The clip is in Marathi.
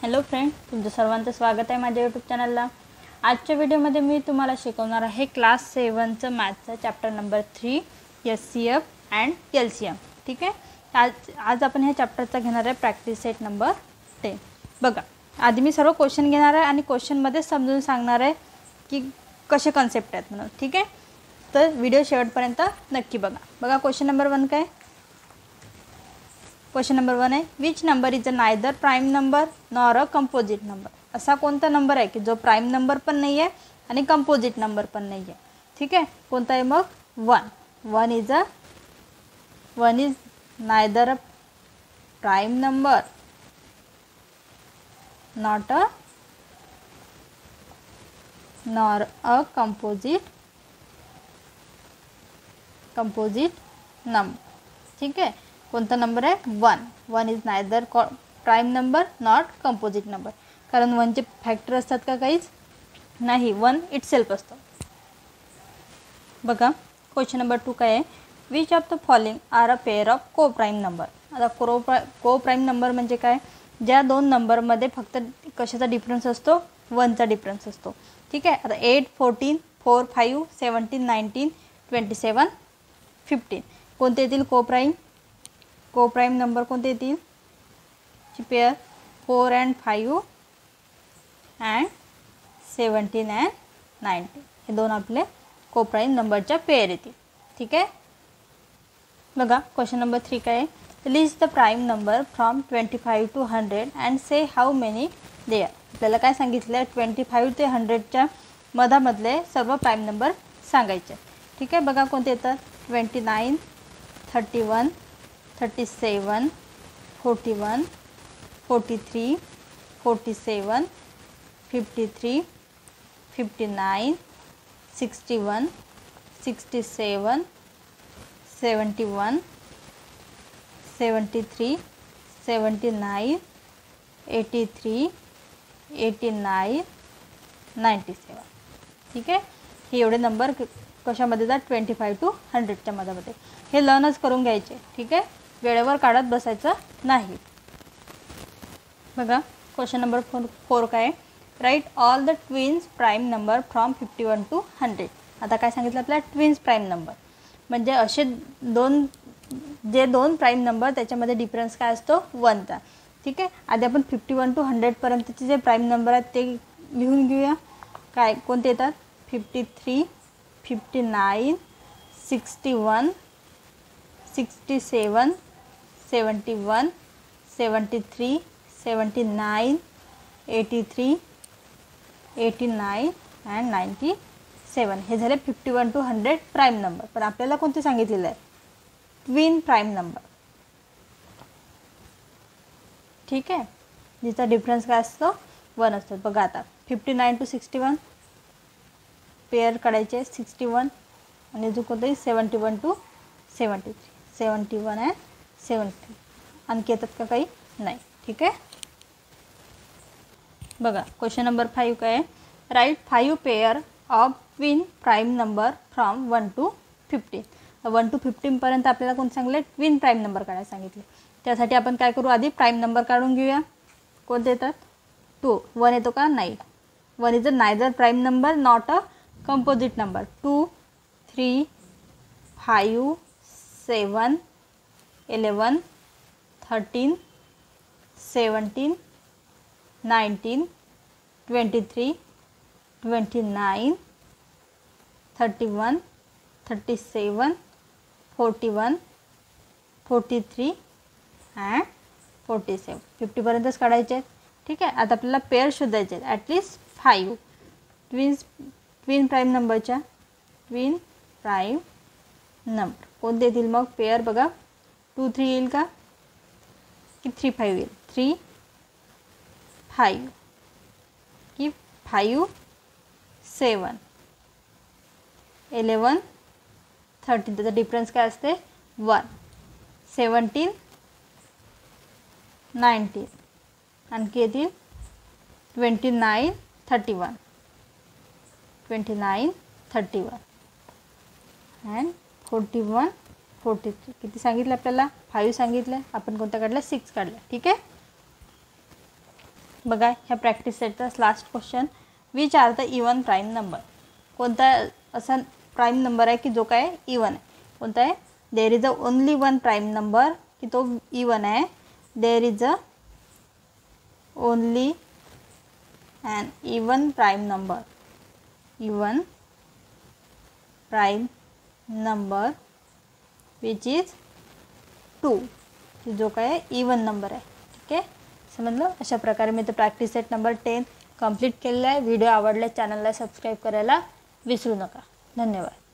हॅलो फ्रेंड, तुमचं सर्वांचं स्वागत आहे माझ्या यूट्यूब चॅनलला। आजच्या व्हिडिओमध्ये मी तुम्हाला शिकवणार आहे क्लास 7चं मॅथ्सचं chapter number 3 SCF and LCM। ठीक आहे, आज आपण ह्या चॅप्टरचा घेणार आहे प्रॅक्टिस सेट नंबर 10। बघा, आधी मी सर्व क्वेश्चन घेणार आहे आणि क्वेश्चनमध्ये समजून सांगणार आहे की कसे कन्सेप्ट आहेत म्हणून। ठीक आहे, तर व्हिडिओ शेवटपर्यंत नक्की बघा। क्वेश्चन नंबर 1 काय? क्वेश्चन नंबर 1 आहे, which number is a neither prime number nor a composite number. असा कोणता नंबर आहे की जो प्राइम नंबर पण नाही आहे आणि कंपोजिट नंबर पण नाही आहे। ठीक आहे, कोणता आहे मग? 1 is neither a prime number not a nor a composite number. ठीक आहे, कोणता नंबर आहे? 1 is neither prime number not composite number, कारण 1चे फॅक्टर असतात का? काहीच नाही, 1 इटसेल्फ असतो। बघा, क्वेश्चन नंबर 2 काय आहे, which of the following are a pair of को प्राइम नंबर। आता को प्राइम नंबर म्हणजे काय? ज्या दोन नंबरमध्ये फक्त कशाचा डिफरन्स असतो? 1चा डिफरन्स असतो। ठीक आहे, आता 8, 14, 4, 5, 17, 19, 27, 15 कोणते येतील को प्राइम नंबर? कोणते येतील ची पेअर? 4 and 5 and 17 and 19 हे दोन आपले को प्राइम नंबरच्या पेअर येतील। ठीक आहे, बघा क्वेश्चन नंबर 3 काय आहे, list the prime number from 25 to 100 and say how many they are. आपल्याला काय सांगितलं आहे? 25 ते 100च्या मधामधले सर्व प्राइम नंबर सांगायचे। ठीक आहे, बघा कोणते येतात? 29, 31, 37, 41, 43, 47, 53, 59, 61, 67, 71, 73, 79, 83, 89, 97। ठीक आहे, हे एवढे नंबर कशामध्ये जातात? 25 to 100च्या मधामध्ये। हे लर्नच करून घ्यायचे। ठीक आहे, वेळेवर काढत बसायचं नाही। बघा क्वेश्चन नंबर 4 काय आहे, right all the twins prime number from 51 to 100। आता काय सांगितलं आपल्याला? ट्विन्स प्राइम नंबर म्हणजे असे दोन प्राइम नंबर त्याच्यामध्ये डिफरन्स काय असतो? 1चा। ठीक आहे, आधी आपण 51 to 100 पर्यंतचे जे प्राइम नंबर आहेत ते लिहून घेऊया। काय कोणते येतात? 53, 59, 61, 67, 71, 73, 79, 83, 89 and 97 हे झाले 51 to 100 प्राइम नंबर। पण आपल्याला कोणते सांगितलेले आहे? Twin prime number. ठीक आहे, जिचा डिफरन्स काय असतो? 1 असतो। बघा आता 59 to 61 पेअर काढायचे 61 आणि जो कोणताही 71 to 73, 71 and 73 आणखी येतात का? काही नाही। ठीक आहे, बघा क्वेश्चन नंबर 5 काय आहे, right 5 pair of twin prime number from 1 to 15। 1 to 15 पर्यंत आपल्याला कोण सांगितले? ट्विन प्राइम नंबर काढायला सांगितले। त्यासाठी आपण काय करू? आधी प्राइम नंबर काढून घेऊया। कोणते येतात? 2, 1 येतो का? नाही। 1 is a neither prime number not a composite number. 2, 3, 5, 7, 11, 13, 17, 19, 23, 29, 31, 37, 41, 43 and 47 50 पर्यंतच काढायचे आहेत। ठीक आहे, आता आपल्याला पेअर शोधायचे आहेत ॲटलिस्ट 5 ट्विन प्राइम नंबरच्या। ट्विन प्राइम नंबर कोणते येतील मग पेअर? बघा 2, 3 येईल का? की 3, 5 येईल? 3, 5 की 5, 7, 11, 13 त्याचा डिफरन्स काय असते? 1, 17, 19 आणखी येतील 29, 31, 29, 31 अँड 41, 43 किती सांगितलं आपल्याला? 5 सांगितलं। आपण कोणता काढला? 6 काढला। ठीक आहे, बघा ह्या प्रॅक्टिस सेटचा last question, which are the even prime number. कोणता असा प्राईम नंबर आहे की जो काय इवन आहे. कोणता आहे? There is a only one prime number की तो इवन आहे. There is a only an even prime number, even prime number which is 2, जो काय इवन नंबर आहे. ठीक आहे, समजलं. अशा प्रकारे मी तर प्रॅक्टिस सेट नंबर 10 कंप्लीट केलेला आहे. व्हिडिओ आवडल्यास चॅनलला सबस्क्राईब करायला विसरू नका. धन्यवाद.